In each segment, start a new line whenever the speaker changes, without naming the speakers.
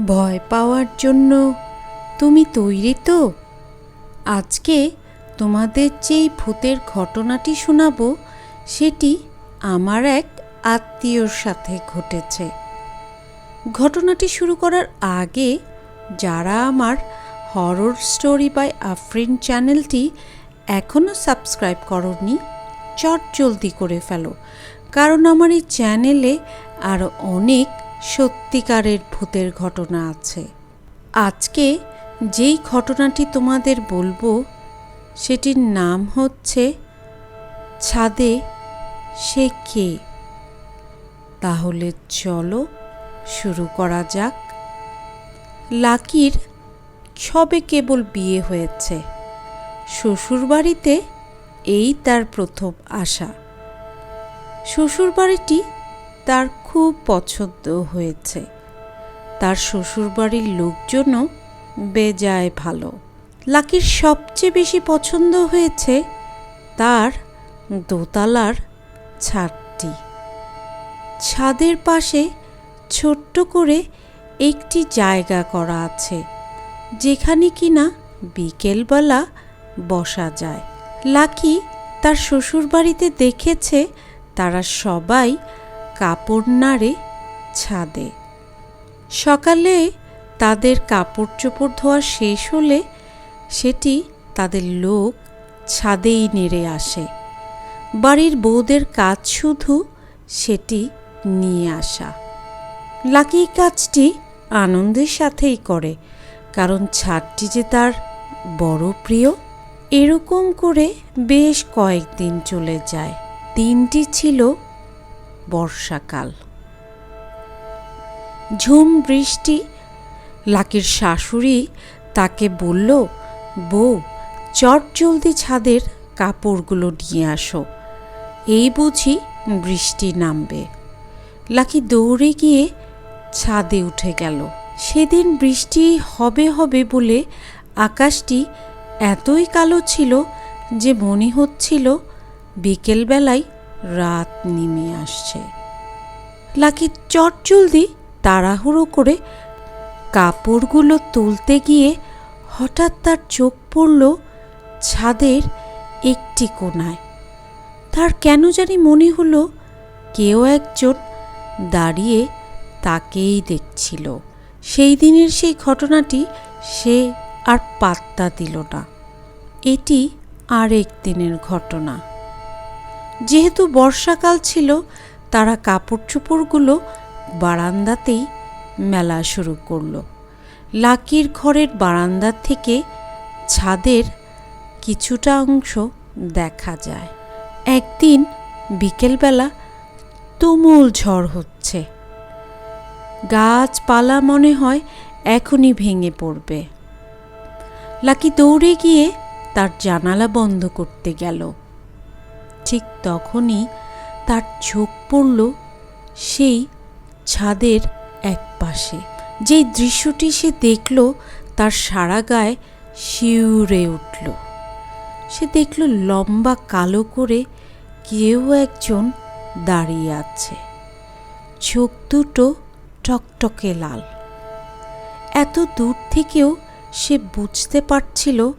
ভয় পাওয়ার জন্য তুমি তৈরি তো? আজকে তোমাদের যেই ভূতের ঘটনাটি শোনাবো সেটি আমার এক আত্মীয়র সাথে ঘটেছে। ঘটনাটি শুরু করার আগে যারা আমার হরর স্টোরি বাই আফরিন চ্যানেলটি এখনও সাবস্ক্রাইব করোনি, চটজলদি করে ফেলো, কারণ আমার এই চ্যানেলে আরও অনেক সত্যিকারের ভূতের ঘটনা আছে। আজকে যেই ঘটনাটি তোমাদের বলবো সেটির নাম হচ্ছে ছাদে সে কে। তাহলে চলো শুরু করা যাক। লাকির সবে কেবল বিয়ে হয়েছে। শ্বশুরবাড়িতে এই তার প্রথম আসা। শ্বশুরবাড়িটি তার খুব পছন্দ হয়েছে। তার শ্বশুরবাড়ির লোকজনও বেজায় ভালো। লাকির সবচেয়ে বেশি পছন্দ হয়েছে তার দোতলার ছাদটি। ছাদের পাশে ছোট্ট করে একটি জায়গা করা আছে যেখানে কিনা বিকেলবেলা বসা যায়। লাকি তার শ্বশুরবাড়িতে দেখেছে তারা সবাই কাপড় নাড়ে ছাদে। সকালে তাদের কাপড় চোপড় ধোয়া শেষ হলে সেটি তাদের লোক ছাদেই নেড়ে আসে। বাড়ির বউদের কাজ শুধু সেটি নিয়ে আসা। লাকি এই কাজটি আনন্দের সাথেই করে, কারণ ছাদটি যে তার বড় প্রিয়। এরকম করে বেশ কয়েকদিন চলে যায়। দিনটি ছিল বর্ষাকাল। ঝুম বৃষ্টি। লাকির শাশুড়ি তাকে বলল, বউ, চটজলদি ছাদের কাপড়গুলো নিয়ে আসো, এই বুঝি বৃষ্টি নামবে। লাকি দৌড়ে গিয়ে ছাদে উঠে গেল। সেদিন বৃষ্টি হবে হবে বলে আকাশটি এতই কালো ছিল যে মনে হচ্ছিল বিকেলবেলায় রাত নেমে আসছে। লাকি চটজলদি তাড়াহুড়ো করে কাপড়গুলো তুলতে গিয়ে হঠাৎ তার চোখ পড়ল ছাদের একটি কোণায়। তার কেন জানি মনে হলো কেউ একজন দাঁড়িয়ে তাকেই দেখছিল। সেই দিনের সেই ঘটনাটি সে আর পাত্তা দিল না। এটি আরেক দিনের ঘটনা। যেহেতু বর্ষাকাল ছিল, তারা কাপড় চোপড়গুলো বারান্দাতেই মেলা শুরু করল। লাকির ঘরের বারান্দা থেকে ছাদের কিছুটা অংশ দেখা যায়। একদিন বিকেলবেলা তুমুল ঝড় হচ্ছে। গাছপালা মনে হয় এখনই ভেঙে পড়বে। লাকি দৌড়ে গিয়ে তার জানালা বন্ধ করতে গেল। ঠিক তখনই তার চোখ পড়ল সেই ছাদের এক পাশে। যেই দৃশ্যটি সে দেখল তার সারা গায়ে শিউরে উঠল। সে দেখল লম্বা কালো করে কেউ একজন দাঁড়িয়ে আছে। চোখ দুটো টকটকে লাল। এত দূর থেকেও সে বুঝতে পারছিল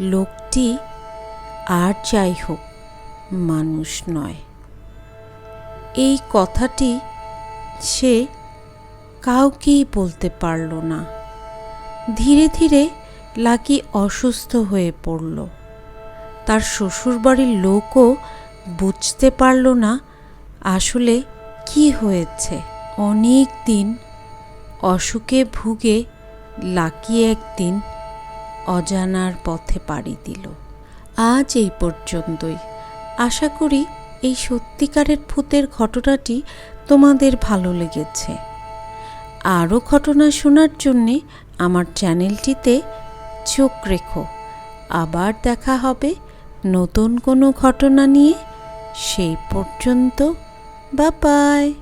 লোকটি আর যাই হোক মানুষ নয়। এই কথাটি সে কাউকেই বলতে পারল না। ধীরে ধীরে লাকি অসুস্থ হয়ে পড়ল। তার শ্বশুরবাড়ির লোকও বুঝতে পারল না আসলে কি হয়েছে। অনেক দিন অসুখে ভুগে লাকি একদিন অজানার পথে পাড়ি দিল। আজ এই পর্যন্তই। আশা করি এই সত্যিকারের ভূতের ঘটনাটি তোমাদের ভালো লেগেছে। আরও ঘটনা শোনার জন্যে আমার চ্যানেলটিতে চোখ রেখো। আবার দেখা হবে নতুন কোনো ঘটনা নিয়ে। সেই পর্যন্ত বাই বাই।